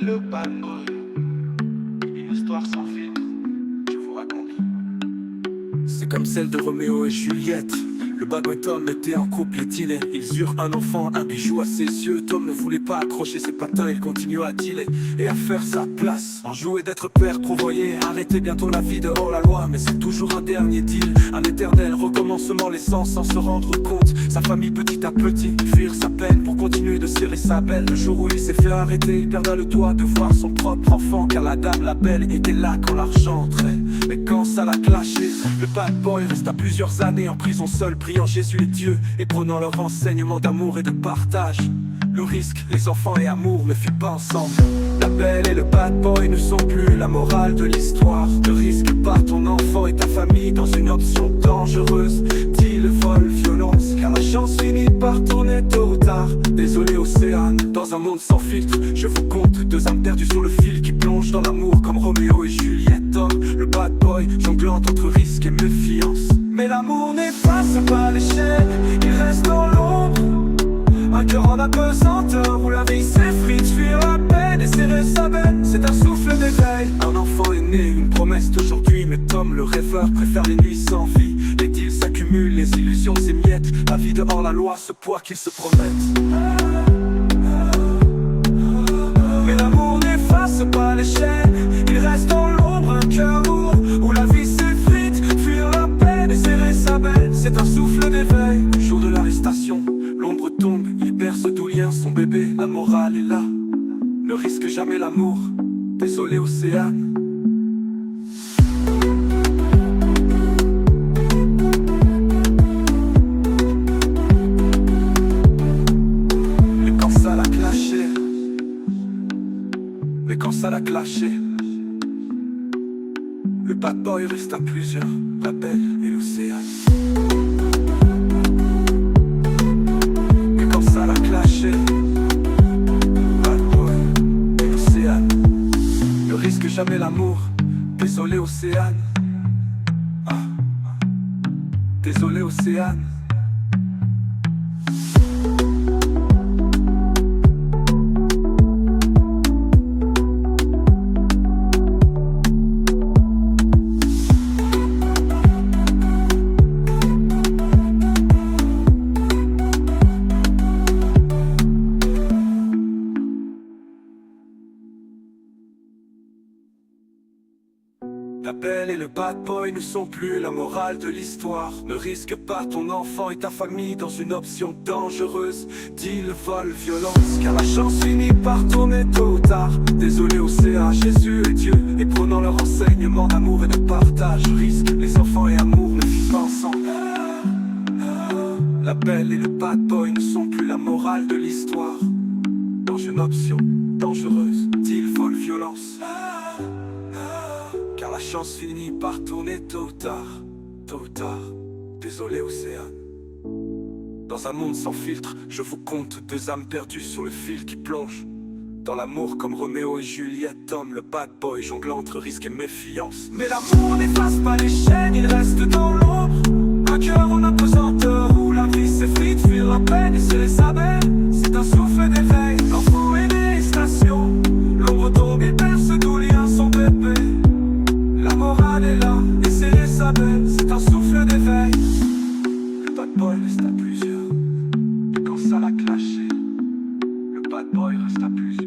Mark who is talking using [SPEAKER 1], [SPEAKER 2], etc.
[SPEAKER 1] et le bad boy. Une histoire sans film, je vous raconte.
[SPEAKER 2] C'est comme celle de Roméo et Juliette. Le bad boy Tom était en couple et dealait. Ils eurent un enfant, un bijou à ses yeux. Tom ne voulait pas accrocher ses patins, il continua à dealer et à faire sa place. En jouer d'être père, convoyé, arrêter bientôt la vie dehors la loi. Mais c'est toujours un dernier deal, un éternel recommencement, laissant sans se rendre compte sa famille petit à petit fuir sa peine pour continuer de serrer sa belle. Le jour où il s'est fait arrêter, il perdra le toit de voir son propre enfant, car la dame, la belle, était là quand l'argent entrait. Mais quand ça l'a clashé, le bad boy resta plusieurs années en prison seul, priant Jésus et Dieu et prenant leur enseignement d'amour et de partage. Le risque, les enfants et amour ne fuient pas ensemble. La belle et le bad boy ne sont plus la morale de l'histoire. Ne risque pas ton enfant et ta famille dans une option dangereuse. Dis le vol, violence, car la chance finit par tourner tôt ou tard. Désolé Océane, dans un monde sans filtre, je vous compte deux âmes perdues sur le fil qui plongent dans l'amour comme Roméo et Juliette. Tom, le bad boy, jonglant entre risque et méfiance. Mais l'amour n'efface pas l'échec, il reste dans l'ombre. Un cœur en apesanteur où la vie s'effrite, fuir la peine et serrer sa veine, c'est un souffle d'éveil. Un enfant est né, une promesse d'aujourd'hui, mais Tom le rêveur préfère les nuits sans vie. Les deals s'accumulent, les illusions s'émiettent, la vie dehors la loi, ce poids qu'ils se promettent. Mais l'amour n'efface pas l'échec, il reste dans l'ombre, un cœur lourd où la vie s'effrite, fuir la peine et serrer sa veine, c'est un souffle d'éveil. Jour de l'arrestation, l'ombre tombe, il berce d'où lien son bébé, la morale est là. Ne risque jamais l'amour, désolé Océane. Mais quand ça l'a clashé, mais quand ça l'a clashé, le bad boy reste à plusieurs, la belle et l'Océane. Jamais l'amour, désolé Océane. Désolé Océane. La belle et le bad boy ne sont plus la morale de l'histoire. Ne risque pas ton enfant et ta famille dans une option dangereuse. Dis le vol, violence, car la chance finit par tourner tôt ou tard. Désolé Océan, Jésus et Dieu, et prenant leur enseignement d'amour et de partage. Risque, les enfants et amour ne vivent pas ensemble. La belle et le bad boy ne sont plus la morale de l'histoire. Dans une option dangereuse, dis le vol, violence. Car la chance finit par tourner tôt ou tard, tôt ou tard. Désolé Océane. Dans un monde sans filtre, je vous compte deux âmes perdues sur le fil qui plonge dans l'amour comme Roméo et Juliette. Tom, le bad boy, jonglant entre risque et méfiance. Mais l'amour n'efface pas les chaînes, il reste dans l'ombre. Un cœur en apesanteur où la vie s'effrite, fuir la peine et serrer sa belle.